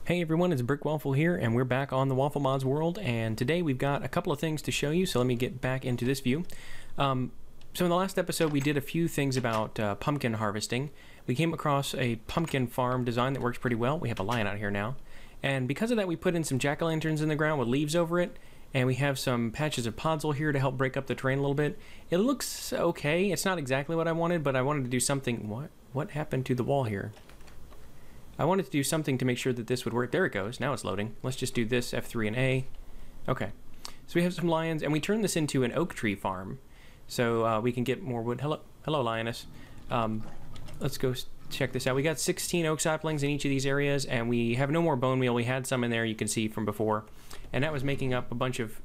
Hey everyone, it's Brick Waffle here, and we're back on the WaffleMods world, and today we've got a couple of things to show you, so let me get back into this view. So in the last episode we did a few things about pumpkin harvesting. We came across a pumpkin farm design that works pretty well. We have a lion out here now. And because of that we put in some jack-o'-lanterns in the ground with leaves over it, and we have some patches of podzol here to help break up the terrain a little bit. It looks okay. It's not exactly what I wanted, but I wanted to do something. What happened to the wall here? I wanted to do something to make sure that this would work. There it goes. Now it's loading. Let's just do this, F3 and A. Okay. So we have some lions, and we turned this into an oak tree farm. So we can get more wood. Hello, lioness. Let's go check this out. We got 16 oak saplings in each of these areas, and we have no more bone meal. We had some in there, you can see from before. And that was making up a bunch of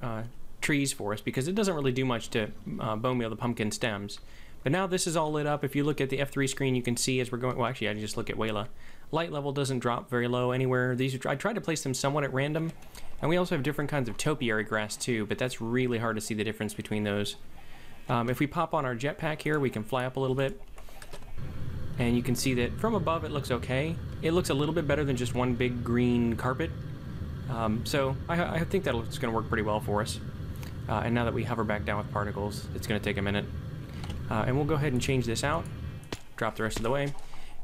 trees for us, because it doesn't really do much to bone meal the pumpkin stems. But now this is all lit up. If you look at the F3 screen, you can see as we're going... Well, actually, I just look at Wayla. Light level doesn't drop very low anywhere. I tried to place them somewhat at random. And we also have different kinds of topiary grass too, but that's really hard to see the difference between those. If we pop on our jetpack here, we can fly up a little bit. And you can see that from above it looks okay. It looks a little bit better than just one big green carpet. So I think that's going to work pretty well for us. And now that we hover back down with particles, it's going to take a minute. And we'll go ahead and change this out. Drop the rest of the way.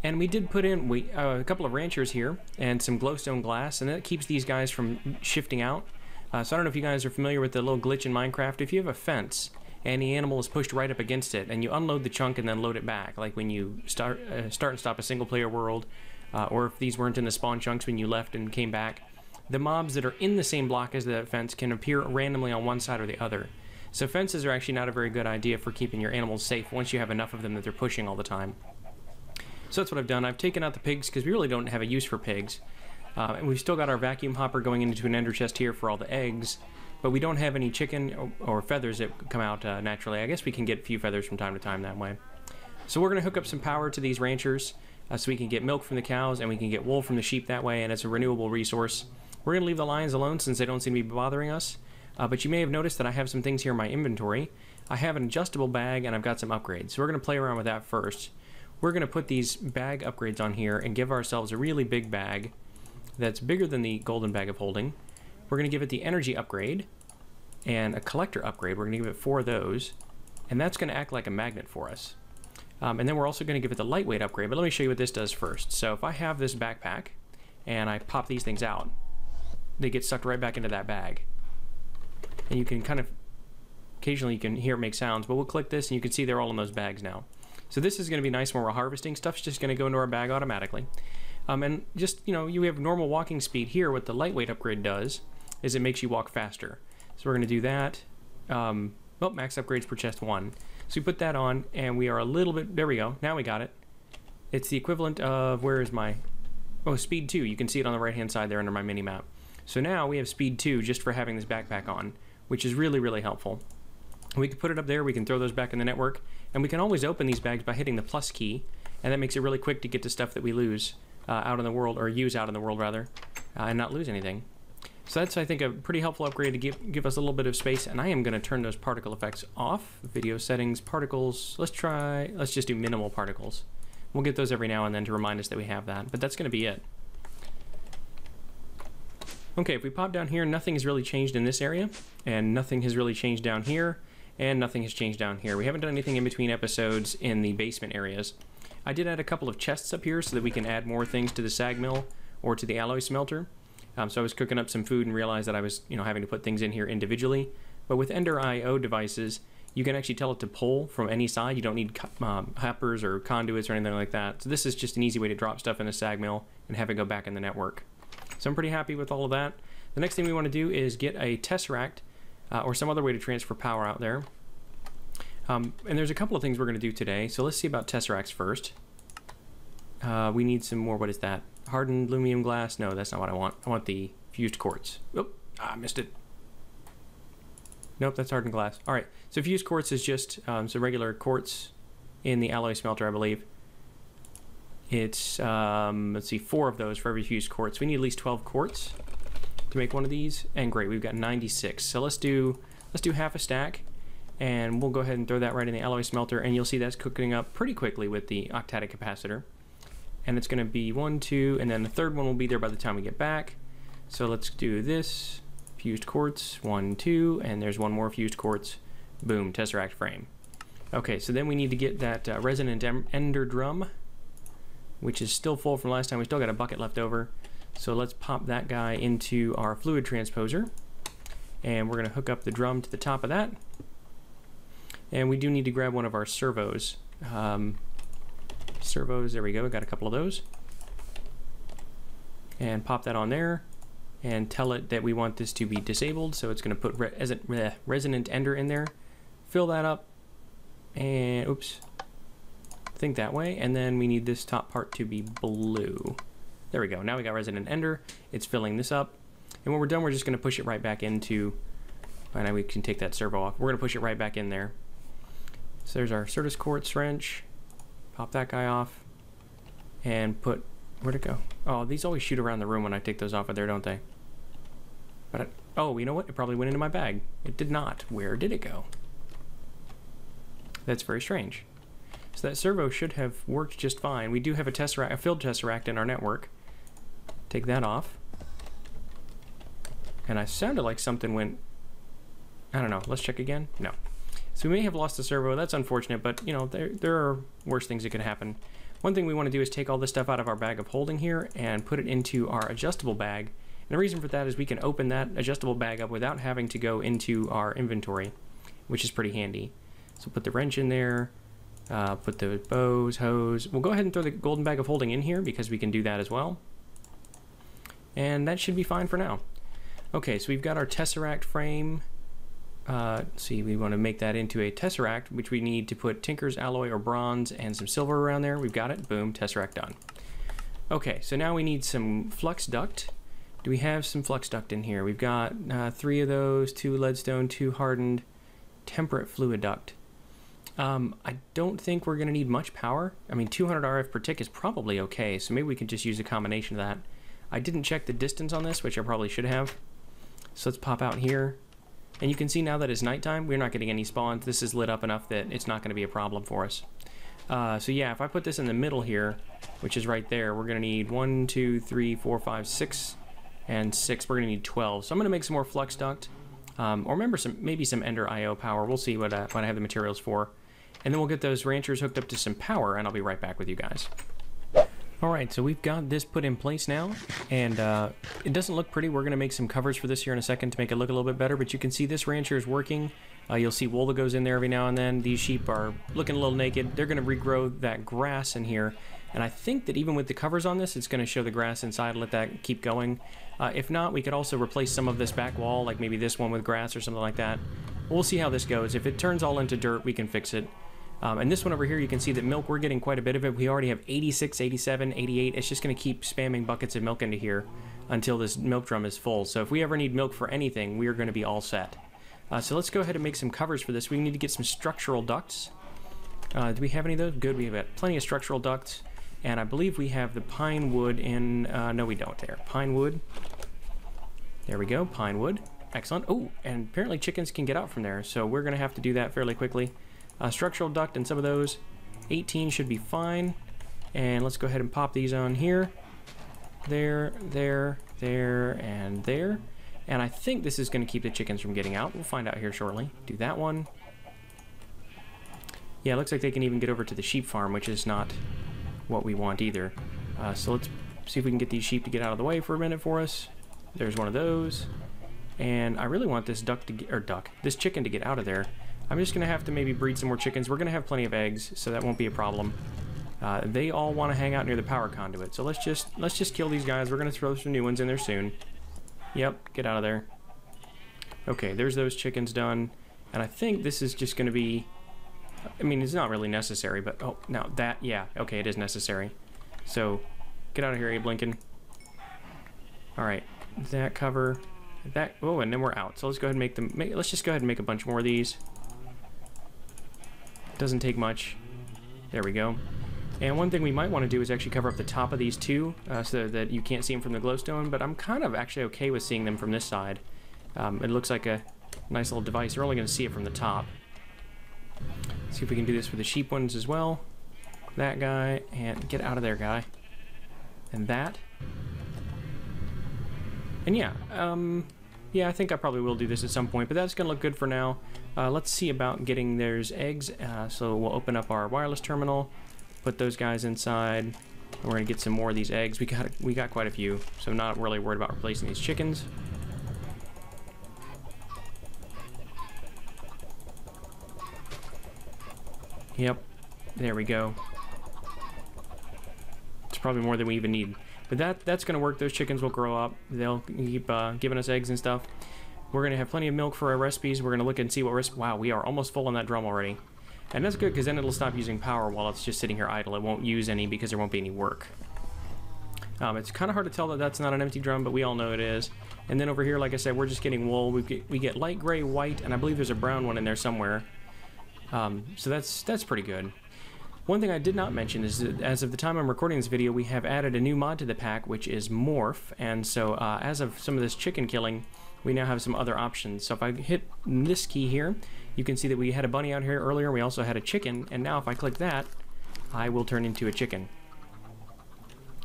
And we did put in a couple of ranchers here and some glowstone glass, and that keeps these guys from shifting out. So I don't know if you guys are familiar with the little glitch in Minecraft. If you have a fence and the animal is pushed right up against it, and you unload the chunk and then load it back, like when you start and stop a single player world, or if these weren't in the spawn chunks when you left and came back, the mobs that are in the same block as the fence can appear randomly on one side or the other. So fences are actually not a very good idea for keeping your animals safe once you have enough of them that they're pushing all the time. So that's what I've done. I've taken out the pigs because we really don't have a use for pigs. And we've still got our vacuum hopper going into an ender chest here for all the eggs, but we don't have any chicken or feathers that come out naturally. I guess we can get a few feathers from time to time that way. So we're going to hook up some power to these ranchers so we can get milk from the cows and we can get wool from the sheep that way, and it's a renewable resource. We're going to leave the lions alone since they don't seem to be bothering us. But you may have noticed that I have some things here in my inventory. I have an adjustable bag and I've got some upgrades. So we're going to play around with that first. We're going to put these bag upgrades on here and give ourselves a really big bag that's bigger than the golden bag of holding. We're going to give it the energy upgrade and a collector upgrade. We're going to give it 4 of those, and that's going to act like a magnet for us. And then we're also going to give it the lightweight upgrade, but let me show you what this does first. So if I have this backpack and I pop these things out, they get sucked right back into that bag. And you can kind of, occasionally you can hear it make sounds, but we'll click this and you can see they're all in those bags now. So this is going to be nice when we're harvesting. Stuff's just going to go into our bag automatically. And just, you know, you have normal walking speed here. What the lightweight upgrade does is it makes you walk faster. So we're going to do that. Well, max upgrades per chest 1. So we put that on and we are a little bit, there we go. Now we got it. It's the equivalent of, where is my, oh, speed 2. You can see it on the right hand side there under my mini map. So now we have speed 2 just for having this backpack on, which is really, really helpful. We can put it up there, we can throw those back in the network, and we can always open these bags by hitting the plus key, and that makes it really quick to get to stuff that we lose out in the world, or use out in the world rather, and not lose anything. So that's, I think, a pretty helpful upgrade to give us a little bit of space, and I am going to turn those particle effects off. Video settings, particles, let's just do minimal particles. We'll get those every now and then to remind us that we have that, but that's going to be it. Okay, if we pop down here, nothing has really changed in this area, and nothing has really changed down here, and nothing has changed down here. We haven't done anything in between episodes in the basement areas. I did add a couple of chests up here so that we can add more things to the sag mill or to the alloy smelter. So I was cooking up some food and realized that I was, you know, having to put things in here individually. But with Ender IO devices, you can actually tell it to pull from any side. You don't need hoppers or conduits or anything like that. So this is just an easy way to drop stuff in the sag mill and have it go back in the network. So I'm pretty happy with all of that. The next thing we want to do is get a tesseract or some other way to transfer power out there. And there's a couple of things we're going to do today. So let's see about tesseracts first. We need some more, what is that? Hardened aluminum glass? No, that's not what I want. I want the fused quartz. Oh, I missed it. Nope, that's hardened glass. All right, so fused quartz is just some regular quartz in the alloy smelter, I believe. It's, let's see, 4 of those for every fused quartz. We need at least 12 quartz to make one of these, and great, we've got 96. So let's do half a stack, And we'll go ahead and throw that right in the alloy smelter, and you'll see that's cooking up pretty quickly with the octadic capacitor. And it's going to be 1, 2, and then the third one will be there by the time we get back. So let's do this. Fused quartz, 1, 2, and there's one more fused quartz. Boom, tesseract frame. Okay, so then we need to get that resonant ender drum, which is still full from last time. We still got a bucket left over. So let's pop that guy into our fluid transposer. And we're going to hook up the drum to the top of that. And we do need to grab one of our servos. Servos, there we go, got a couple of those. And pop that on there. And tell it that we want this to be disabled. So it's going to put resonant ender in there. Fill that up. And, oops. Think that way. And then we need this top part to be blue. There we go. Now we got resonant ender. It's filling this up. And when we're done, we're just going to push it right back into... And we can take that servo off. We're going to push it right back in there. So there's our Certus quartz wrench. Pop that guy off. And put... Where'd it go? Oh, these always shoot around the room when I take those off of there, don't they? But oh, you know what? It probably went into my bag. It did not. Where did it go? That's very strange. So that servo should have worked just fine. We do have a tesseract, a filled tesseract in our network. Take that off. And I sounded like something went... I don't know. Let's check again. No. So we may have lost the servo. That's unfortunate, but you know, there are worse things that could happen. One thing we want to do is take all this stuff out of our bag of holding here and put it into our adjustable bag. And the reason for that is we can open that adjustable bag up without having to go into our inventory, which is pretty handy. So put the wrench in there, put the bows, hose. We'll go ahead and throw the golden bag of holding in here because we can do that as well. And that should be fine for now. Okay, so we've got our tesseract frame. Let's see, we want to make that into a tesseract, which we need to put Tinker's alloy or bronze and some silver around there. We've got it. Boom, tesseract done. Okay, so now we need some flux duct. Do we have some flux duct in here? We've got 3 of those, 2 leadstone, 2 hardened, temperate fluid duct. I don't think we're going to need much power. I mean, 200 RF per tick is probably okay, so maybe we can just use a combination of that. I didn't check the distance on this, which I probably should have. So let's pop out here. And you can see now that it's nighttime, we're not getting any spawns. This is lit up enough that it's not going to be a problem for us. So yeah, if I put this in the middle here, which is right there, we're going to need 1, 2, 3, 4, 5, 6, and 6. We're going to need 12. So I'm going to make some more flux duct. Or remember, maybe some Ender IO power. We'll see what I have the materials for. And then we'll get those ranchers hooked up to some power, and I'll be right back with you guys. Alright, so we've got this put in place now, and it doesn't look pretty. We're going to make some covers for this here in a second to make it look a little bit better, but you can see this rancher is working. You'll see wool that goes in there every now and then. These sheep are looking a little naked. They're going to regrow that grass in here, and I think that even with the covers on this, it's going to show the grass inside, let that keep going. If not, we could also replace some of this back wall, like maybe this one with grass or something like that. We'll see how this goes. If it turns all into dirt, we can fix it. And this one over here, you can see that milk, we're getting quite a bit of it. We already have 86, 87, 88. It's just going to keep spamming buckets of milk into here until this milk drum is full. So if we ever need milk for anything, we are going to be all set. So let's go ahead and make some covers for this. We need to get some structural ducts. Do we have any of those? Good, we have plenty of structural ducts. And I believe we have the pine wood in... no, we don't there. Pine wood. There we go, pine wood. Excellent. Oh, and apparently chickens can get out from there. So we're going to have to do that fairly quickly. Structural duct and some of those. 18 should be fine. And let's go ahead and pop these on here. There, there, there, and there. And I think this is going to keep the chickens from getting out. We'll find out here shortly. Do that one. Yeah, it looks like they can even get over to the sheep farm, which is not what we want either. So let's see if we can get these sheep to get out of the way for a minute for us. There's one of those. And I really want this this chicken to get out of there. I'm just going to have to maybe breed some more chickens. We're going to have plenty of eggs, so that won't be a problem. They all want to hang out near the power conduit, so let's just kill these guys. We're going to throw some new ones in there soon. Yep, get out of there. Okay, there's those chickens done, and I think this is just going to be... I mean, it's not really necessary, but... Oh, no, that... Yeah, okay, it is necessary. So, get out of here, Abe Lincoln. Alright, that cover... That... Oh, and then we're out. So let's go ahead and make them... Let's just go ahead and make a bunch more of these. Doesn't take much. There we go. And one thing we might want to do is actually cover up the top of these two so that you can't see them from the glowstone, but I'm kind of actually okay with seeing them from this side. It looks like a nice little device. You're only going to see it from the top. See if we can do this for the sheep ones as well. That guy, and get out of there, guy. And that. And yeah, yeah, I think I probably will do this at some point, but that's gonna look good for now. Let's see about getting there's eggs. So we'll open up our wireless terminal, put those guys inside, and we're gonna get some more of these eggs. We got quite a few, so I'm not really worried about replacing these chickens. Yep, there we go. It's probably more than we even need. But that's going to work. Those chickens will grow up. They'll keep giving us eggs and stuff. We're going to have plenty of milk for our recipes. We're going to look and see what recipe... Wow, we are almost full on that drum already. And that's good, because then it'll stop using power while it's just sitting here idle. It won't use any because there won't be any work. It's kind of hard to tell that that's not an empty drum, but we all know it is. And then over here, like I said, we're just getting wool. We get light gray, white, and I believe there's a brown one in there somewhere. So that's pretty good. One thing I did not mention is that as of the time I'm recording this video, we have added a new mod to the pack, which is Morph. And so as of some of this chicken killing, we now have some other options. So if I hit this key here, you can see that we had a bunny out here earlier. We also had a chicken. And now if I click that, I will turn into a chicken.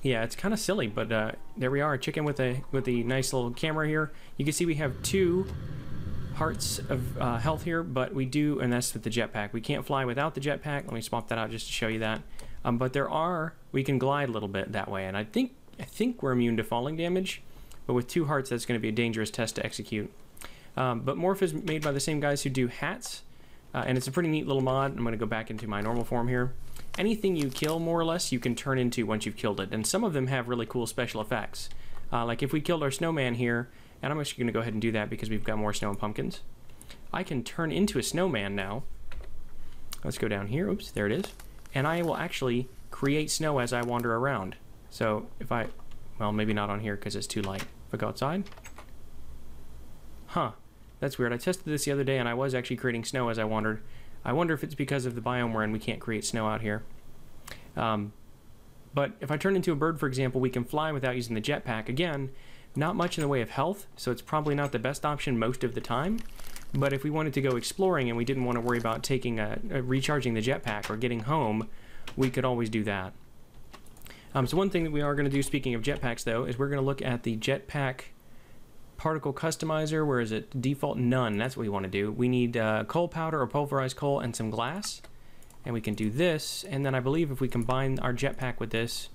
Yeah, it's kind of silly, but there we are, a chicken with a nice little camera here. You can see we have 2 hearts of health here, but we do, and that's with the jetpack. We can't fly without the jetpack. Let me swap that out just to show you that. But we can glide a little bit that way, and I think we're immune to falling damage, but with 2 hearts, that's going to be a dangerous test to execute. But Morph is made by the same guys who do hats, and it's a pretty neat little mod. I'm going to go back into my normal form here. Anything you kill, more or less, you can turn into once you've killed it, and some of them have really cool special effects. Like if we killed our snowman here, and I'm actually going to go ahead and do that because we've got more snow and pumpkins. I can turn into a snowman now. Let's go down here. Oops, there it is. And I will actually create snow as I wander around. So if I... Well, maybe not on here because it's too light. If I go outside... Huh. That's weird. I tested this the other day and I was actually creating snow as I wandered. I wonder if it's because of the biome we're in. We can't create snow out here. But if I turn into a bird, for example, we can fly without using the jetpack. Again... Not much in the way of health, so it's probably not the best option most of the time. But if we wanted to go exploring and we didn't want to worry about taking recharging the jetpack or getting home, we could always do that. So one thing that we are going to do, speaking of jetpacks though, is we're going to look at the jetpack particle customizer. Where is it? Default none. That's what we want to do. We need coal powder or pulverized coal and some glass. And we can do this. And then I believe if we combine our jetpack with this,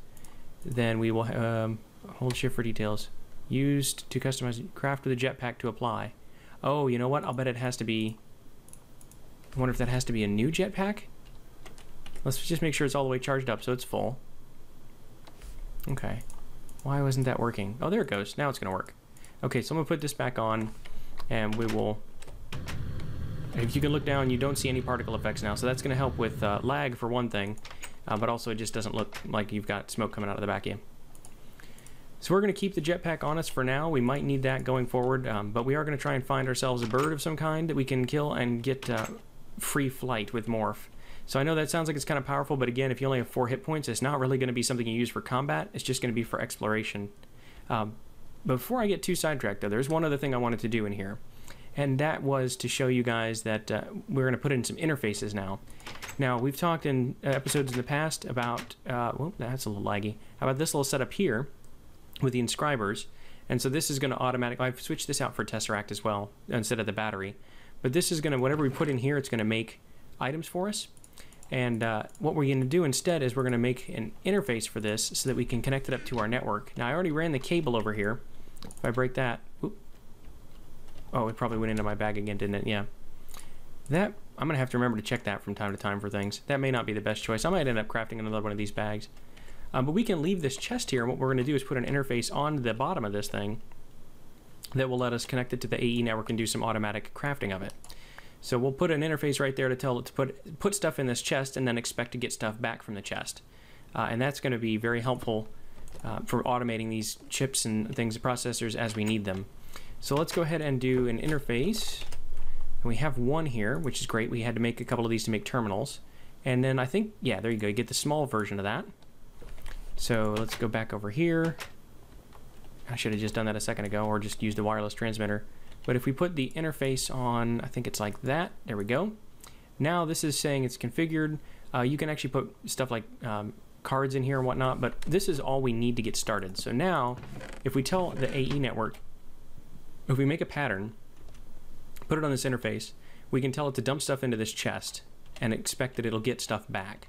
then we will hold shift for details. Used to customize, craft with a jetpack to apply. Oh, you know what? I'll bet it has to be... I wonder if that has to be a new jetpack? Let's just make sure it's all the way charged up so it's full. Okay. Why wasn't that working? Oh, there it goes. Now it's going to work. Okay, so I'm going to put this back on, and we will... If you can look down, you don't see any particle effects now, so that's going to help with lag for one thing, but also it just doesn't look like you've got smoke coming out of the back of you. So we're going to keep the jetpack on us for now. We might need that going forward, but we are going to try and find ourselves a bird of some kind that we can kill and get free flight with Morph. So I know that sounds like it's kind of powerful, but again, if you only have 4 hit points, it's not really going to be something you use for combat. It's just going to be for exploration. Before I get too sidetracked, though, there's one other thing I wanted to do in here, and that was to show you guys that we're going to put in some interfaces now. Now, we've talked in episodes in the past about, well, that's a little laggy, about this little setup here, with the inscribers, and so this is going to automatically... I've switched this out for Tesseract as well instead of the battery, but this is going to, whatever we put in here, it's going to make items for us. And what we're going to do instead is we're going to make an interface for this so that we can connect it up to our network. Now I already ran the cable over here. If I break that, whoop. Oh, it probably went into my bag again, didn't it? Yeah. That, I'm going to have to remember to check that from time to time for things. That may not be the best choice. I might end up crafting another one of these bags. But we can leave this chest here, and what we're going to do is put an interface on the bottom of this thing that will let us connect it to the AE network and do some automatic crafting of it. So we'll put an interface right there to tell it to put stuff in this chest and then expect to get stuff back from the chest. And that's going to be very helpful for automating these chips and things, processors, as we need them. So let's go ahead and do an interface. And we have one here, which is great. We had to make a couple of these to make terminals. And then I think, yeah, there you go. You get the small version of that. So let's go back over here. I should have just done that a second ago, or just used the wireless transmitter. But if we put the interface on, I think it's like that. There we go. Now this is saying it's configured. You can actually put stuff like cards in here and whatnot, but this is all we need to get started. So now, if we tell the AE network, if we make a pattern, put it on this interface, we can tell it to dump stuff into this chest and expect that it'll get stuff back.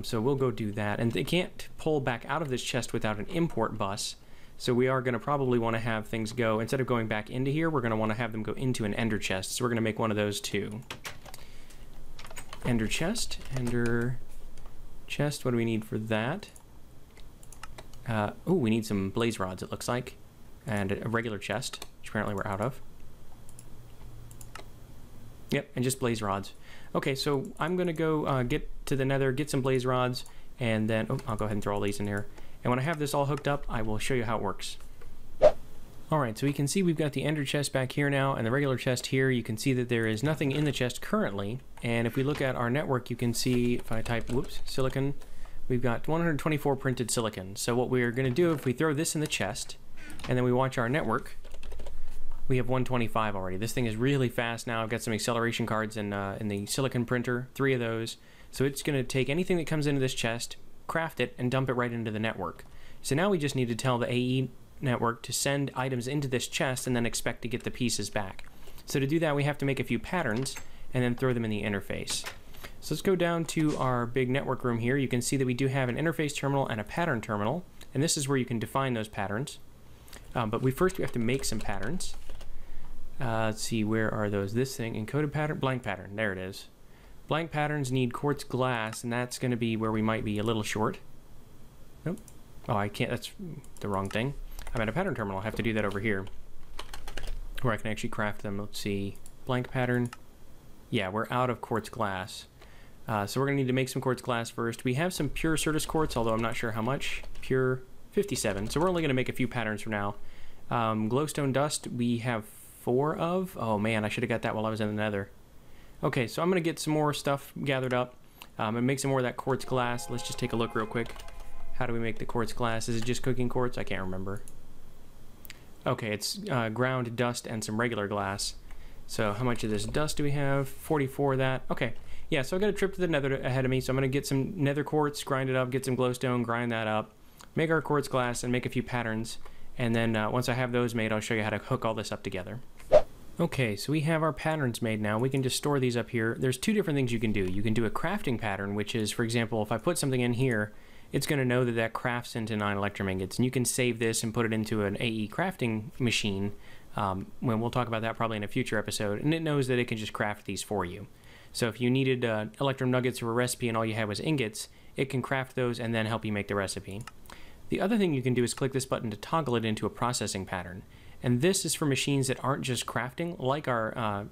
So we'll go do that. And they can't pull back out of this chest without an import bus. So we are going to probably want to have things go, instead of going back into here, we're going to want to have them go into an ender chest. So we're going to make one of those too. Ender chest, what do we need for that? Oh, we need some blaze rods, it looks like, and a regular chest, which apparently we're out of. Yep, and just blaze rods. Okay, so I'm going to go get to the nether, get some blaze rods, and then, oh, I'll go ahead and throw all these in there. And when I have this all hooked up, I will show you how it works. Alright, so we can see we've got the ender chest back here now, and the regular chest here. You can see that there is nothing in the chest currently, and if we look at our network, you can see, if I type, whoops, silicon, we've got 124 printed silicon. So what we're going to do, if we throw this in the chest, and then we watch our network, we have 125 already. This thing is really fast now. I've got some acceleration cards in the silicon printer, 3 of those. So it's going to take anything that comes into this chest, craft it, and dump it right into the network. So now we just need to tell the AE network to send items into this chest and then expect to get the pieces back. So to do that, we have to make a few patterns and then throw them in the interface. So let's go down to our big network room here. You can see that we do have an interface terminal and a pattern terminal, and this is where you can define those patterns. But we have to make some patterns. Let's see, where are those? This thing, encoded pattern, blank pattern, there it is. Blank patterns need quartz glass, and that's going to be where we might be a little short. Nope. Oh, I can't, that's the wrong thing. I'm at a pattern terminal. I have to do that over here, where I can actually craft them. Let's see, blank pattern. Yeah, we're out of quartz glass. So we're going to need to make some quartz glass first. We have some pure Certus quartz, although I'm not sure how much. Pure 57. So we're only going to make a few patterns for now. Glowstone dust, we have 4 of. Oh man, I should have got that while I was in the nether. Okay, so I'm going to get some more stuff gathered up and make some more of that quartz glass. Let's just take a look real quick. How do we make the quartz glass? Is it just cooking quartz? I can't remember. Okay, it's ground dust and some regular glass. So how much of this dust do we have? 44 of that. Okay, yeah, so I've got a trip to the nether ahead of me, so I'm going to get some nether quartz, grind it up, get some glowstone, grind that up, make our quartz glass, and make a few patterns. And then once I have those made, I'll show you how to hook all this up together. Okay, so we have our patterns made now. We can just store these up here. There's 2 different things you can do. You can do a crafting pattern, which is, for example, if I put something in here, it's going to know that that crafts into 9 electrum ingots. And you can save this and put it into an AE crafting machine. When we'll talk about that probably in a future episode. And it knows that it can just craft these for you. So if you needed electrum nuggets or a recipe and all you had was ingots, it can craft those and then help you make the recipe. The other thing you can do is click this button to toggle it into a processing pattern. And this is for machines that aren't just crafting, like our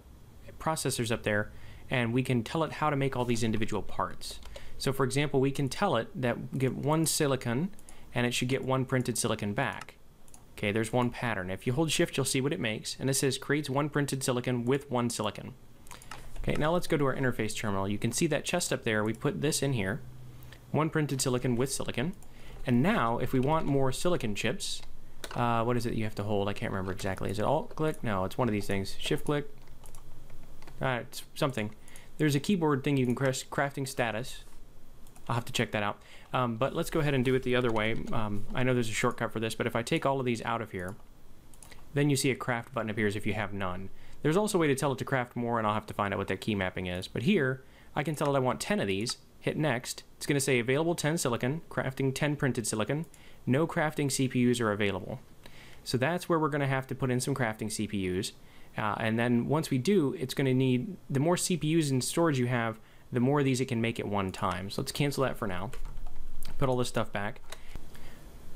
processors up there, and we can tell it how to make all these individual parts. So for example, we can tell it that get 1 silicon, and it should get 1 printed silicon back. Okay, there's 1 pattern. If you hold shift, you'll see what it makes, and it says creates 1 printed silicon with 1 silicon. Okay, now let's go to our interface terminal. You can see that chest up there. We put this in here, 1 printed silicon with silicon. And now, if we want more silicon chips, what is it you have to hold? I can't remember exactly. Is it alt click? No, it's one of these things. Shift click. It's something. There's a keyboard thing you can press, crafting status. I'll have to check that out. But let's go ahead and do it the other way. I know there's a shortcut for this, but if I take all of these out of here, then you see a craft button appears if you have none. There's also a way to tell it to craft more, and I'll have to find out what that key mapping is. But here, I can tell it I want 10 of these. Hit next. It's going to say available 10 silicon, crafting 10 printed silicon. No crafting CPUs are available. So that's where we're going to have to put in some crafting CPUs. And then once we do, it's going to need, the more CPUs and storage you have, the more of these it can make at one time. So let's cancel that for now. Put all this stuff back.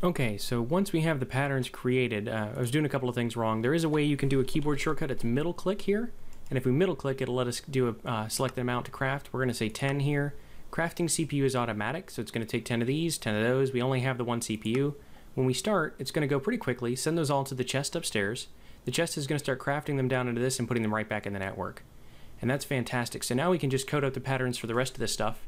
Okay, so once we have the patterns created, I was doing a couple of things wrong. There is a way you can do a keyboard shortcut. It's middle click here. And if we middle click, it'll let us do a select the amount to craft. We're going to say 10 here. Crafting CPU is automatic, so it's going to take 10 of these, 10 of those. We only have the 1 CPU. When we start, it's going to go pretty quickly. Send those all to the chest upstairs. The chest is going to start crafting them down into this and putting them right back in the network. And that's fantastic. So now we can just code up the patterns for the rest of this stuff.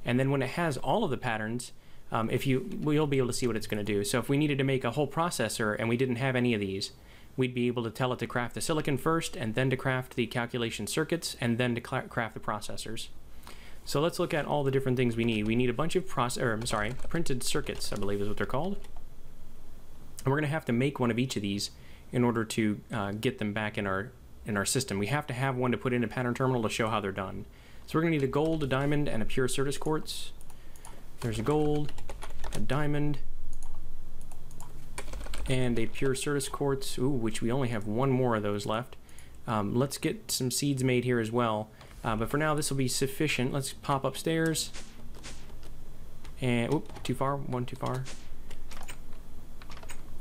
And then when it has all of the patterns, we'll be able to see what it's going to do. So if we needed to make a whole processor and we didn't have any of these, we'd be able to tell it to craft the silicon first, and then to craft the calculation circuits, and then to craft the processors. So let's look at all the different things we need. We need a bunch of printed circuits, I believe is what they're called. And we're going to have to make one of each of these in order to get them back in our system. We have to have one to put in a pattern terminal to show how they're done. So we're going to need a gold, a diamond, and a pure Certus quartz. There's a gold, a diamond, and a pure Certus quartz, which we only have one more of those left. Let's get some seeds made here as well. But for now, this will be sufficient. Let's pop upstairs. And, too far, one too far.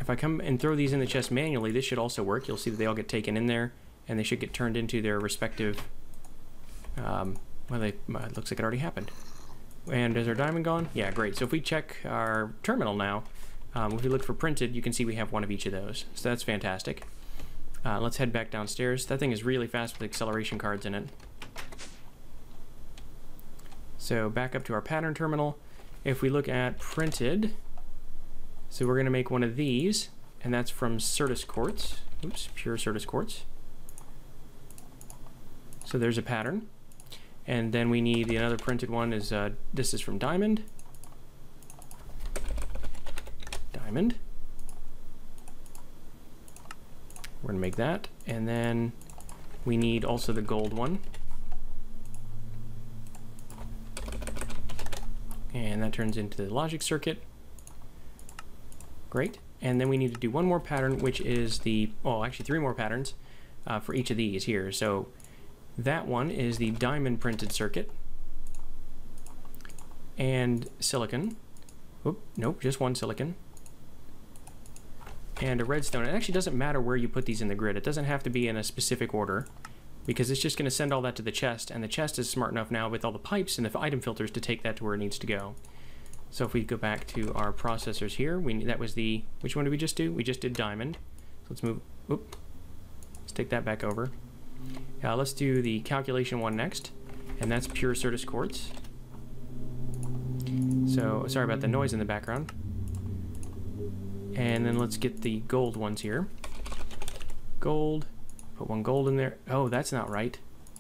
If I come and throw these in the chest manually, this should also work. You'll see that they all get taken in there, and they should get turned into their respective, well, it looks like it already happened. And is our diamond gone? Yeah, great. So if we check our terminal now, if we look for printed, you can see we have one of each of those. So that's fantastic. Let's head back downstairs. That thing is really fast with acceleration cards in it. So back up to our pattern terminal. If we look at printed, so we're going to make one of these, and that's from Certus quartz. Pure Certus quartz. So there's a pattern. And then we need another printed one. This is from diamond. Diamond. We're going to make that. And then we need also the gold one. And that turns into the logic circuit. Great. And then we need to do one more pattern, which is actually 3 more patterns for each of these here. So that one is the diamond printed circuit. And silicon. Nope, just one silicon. And a redstone. It actually doesn't matter where you put these in the grid. It doesn't have to be in a specific order, because it's just going to send all that to the chest, and the chest is smart enough now with all the pipes and the item filters to take that to where it needs to go. So if we go back to our processors here, that was which one did we just do? We just did diamond. So let's move, let's take that back over. Let's do the calculation one next, and that's pure Certus quartz. So, sorry about the noise in the background. And then let's get the gold ones here. Gold. Put one gold in there. Oh, that's not right.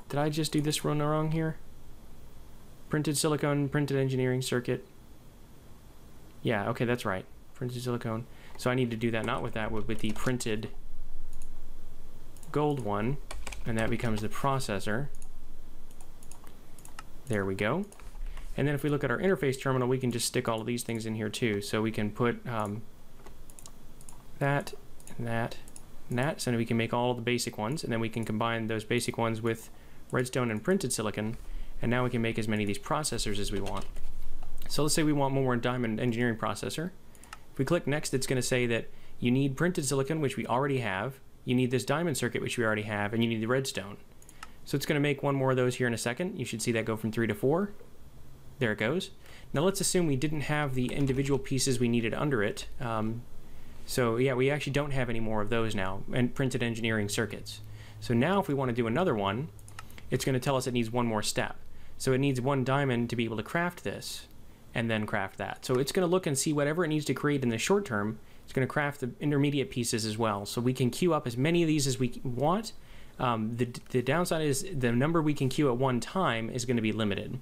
Did I just do this run wrong here? Printed silicone, printed engineering circuit. Yeah, okay, that's right. Printed silicone. So I need to do that not with that, but with the printed gold one, and that becomes the processor. There we go. And then if we look at our interface terminal, we can just stick all of these things in here too. So we can put that and that and that, so then we can make all of the basic ones, and then we can combine those basic ones with redstone and printed silicon, and now we can make as many of these processors as we want. So let's say we want more diamond engineering processor. If we click next, it's going to say that you need printed silicon, which we already have, you need this diamond circuit, which we already have, and you need the redstone. So it's going to make one more of those here in a second. You should see that go from 3 to 4. There it goes. Now let's assume we didn't have the individual pieces we needed under it. So yeah, we actually don't have any more of those now, and printed engineering circuits. So now if we want to do another one, it's going to tell us it needs one more step. So it needs one diamond to be able to craft this, and then craft that. So it's going to look and see whatever it needs to create in the short term. It's going to craft the intermediate pieces as well. So we can queue up as many of these as we want. The downside is the number we can queue at one time is going to be limited.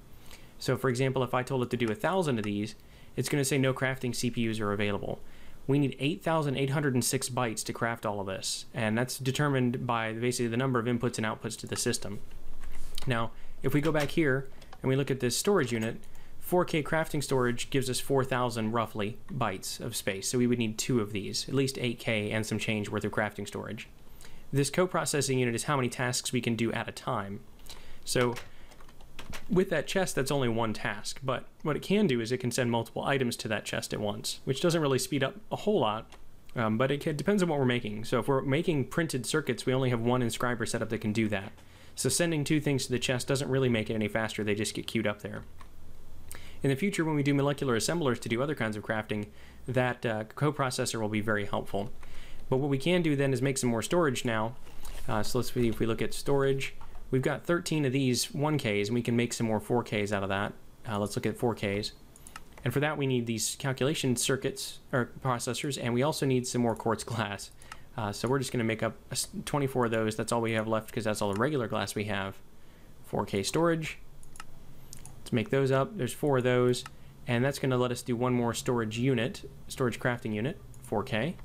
So for example, if I told it to do 1,000 of these, it's going to say no crafting CPUs are available. We need 8,806 bytes to craft all of this, and that's determined by basically the number of inputs and outputs to the system. Now, if we go back here and we look at this storage unit, 4K crafting storage gives us 4,000 roughly bytes of space, so we would need 2 of these, at least 8K and some change worth of crafting storage. This co-processing unit is how many tasks we can do at a time. So with that chest, that's only one task, but what it can do is it can send multiple items to that chest at once, which doesn't really speed up a whole lot, but it depends on what we're making. So if we're making printed circuits, we only have one inscriber setup that can do that. So sending 2 things to the chest doesn't really make it any faster, they just get queued up there. In the future, when we do molecular assemblers to do other kinds of crafting, that coprocessor will be very helpful. But what we can do then is make some more storage now. So let's see if we look at storage. We've got 13 of these 1Ks, and we can make some more 4Ks out of that. Let's look at 4Ks. And for that, we need these calculation circuits, or processors, and we also need some more quartz glass. So we're just going to make up 24 of those. That's all we have left because that's all the regular glass we have. 4K storage. Let's make those up. There's 4 of those. And that's going to let us do one more storage unit, storage crafting unit, 4K.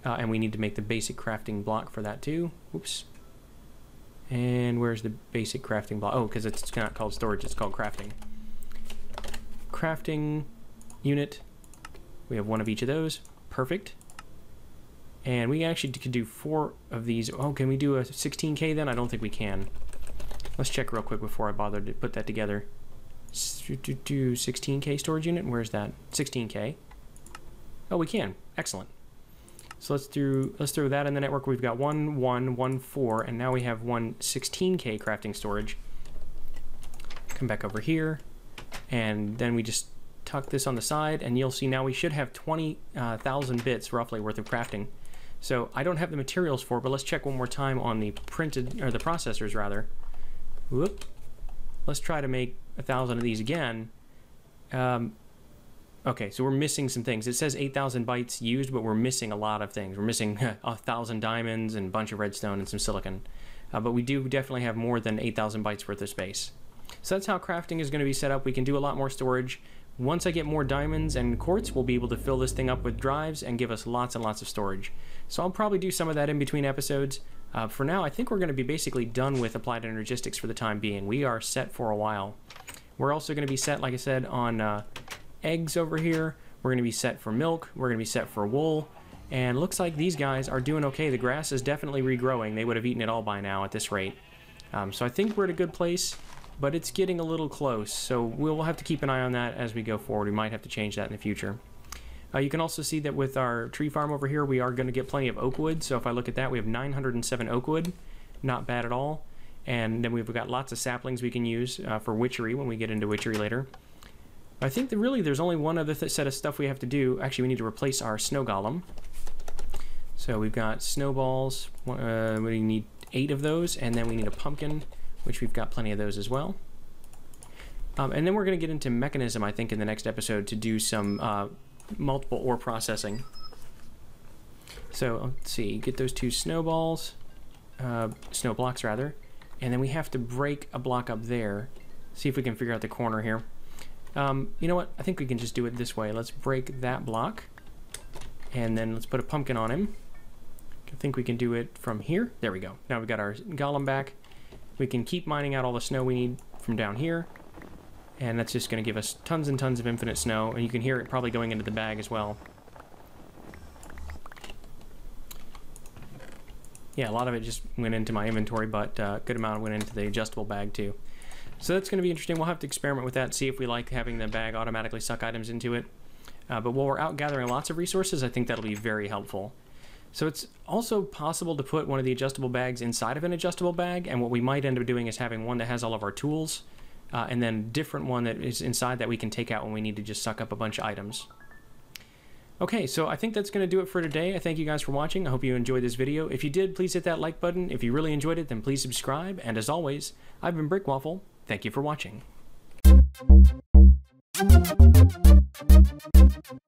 And we need to make the basic crafting block for that too. Oops. And where's the basic crafting block? Oh, because it's not called storage, it's called crafting. Crafting unit. We have one of each of those. Perfect. And we actually could do 4 of these. Oh, can we do a 16K then? I don't think we can. Let's check real quick before I bother to put that together. 16K storage unit. Where's that? 16K. Oh, we can. Excellent. So let's throw that in the network. We've got 1, 1, 1, 4, and now we have one 16K crafting storage. Come back over here, and then we just tuck this on the side, and you'll see now we should have 20,000 bits roughly worth of crafting. So I don't have the materials for it, but let's check one more time on the printed, or the processors rather. Whoop. Let's try to make 1,000 of these again. Okay, so we're missing some things. It says 8,000 bytes used, but we're missing a lot of things. We're missing 1,000 diamonds and a bunch of redstone and some silicon. But we do definitely have more than 8,000 bytes worth of space. So that's how crafting is going to be set up. We can do a lot more storage. Once I get more diamonds and quartz, we'll be able to fill this thing up with drives and give us lots and lots of storage. So I'll probably do some of that in between episodes. For now, I think we're going to be basically done with Applied Energistics for the time being. We are set for a while. We're also going to be set, like I said, on eggs over here. We're going to be set for milk. We're going to be set for wool. And looks like these guys are doing okay. The grass is definitely regrowing. They would have eaten it all by now at this rate. So I think we're at a good place, but it's getting a little close. So we'll have to keep an eye on that as we go forward. We might have to change that in the future. You can also see that with our tree farm over here, we are going to get plenty of oak wood. So if I look at that, we have 907 oak wood. Not bad at all. And then we've got lots of saplings we can use for witchery when we get into witchery later. I think that really there's only one other set of stuff we have to do. Actually, we need to replace our snow golem. So we've got snowballs. We need 8 of those, and then we need a pumpkin, which we've got plenty of those as well. And then we're going to get into mechanism, I think, in the next episode to do some multiple ore processing. So let's see, get those 2 snowballs, snow blocks rather, and then we have to break a block up there. See if we can figure out the corner here. You know what? I think we can just do it this way. Let's break that block, and then let's put a pumpkin on him. I think we can do it from here. There we go. Now we've got our golem back. We can keep mining out all the snow we need from down here, and that's just going to give us tons and tons of infinite snow, and you can hear it probably going into the bag as well. Yeah, a lot of it just went into my inventory, but a good amount went into the adjustable bag too. So that's going to be interesting. We'll have to experiment with that, see if we like having the bag automatically suck items into it. But while we're out gathering lots of resources, I think that'll be very helpful. So it's also possible to put one of the adjustable bags inside of an adjustable bag, and what we might end up doing is having one that has all of our tools, and then a different one that is inside that we can take out when we need to just suck up a bunch of items. Okay, so I think that's going to do it for today. I thank you guys for watching. I hope you enjoyed this video. If you did, please hit that like button. If you really enjoyed it, then please subscribe. And as always, I've been BrickWaffle. Thank you for watching.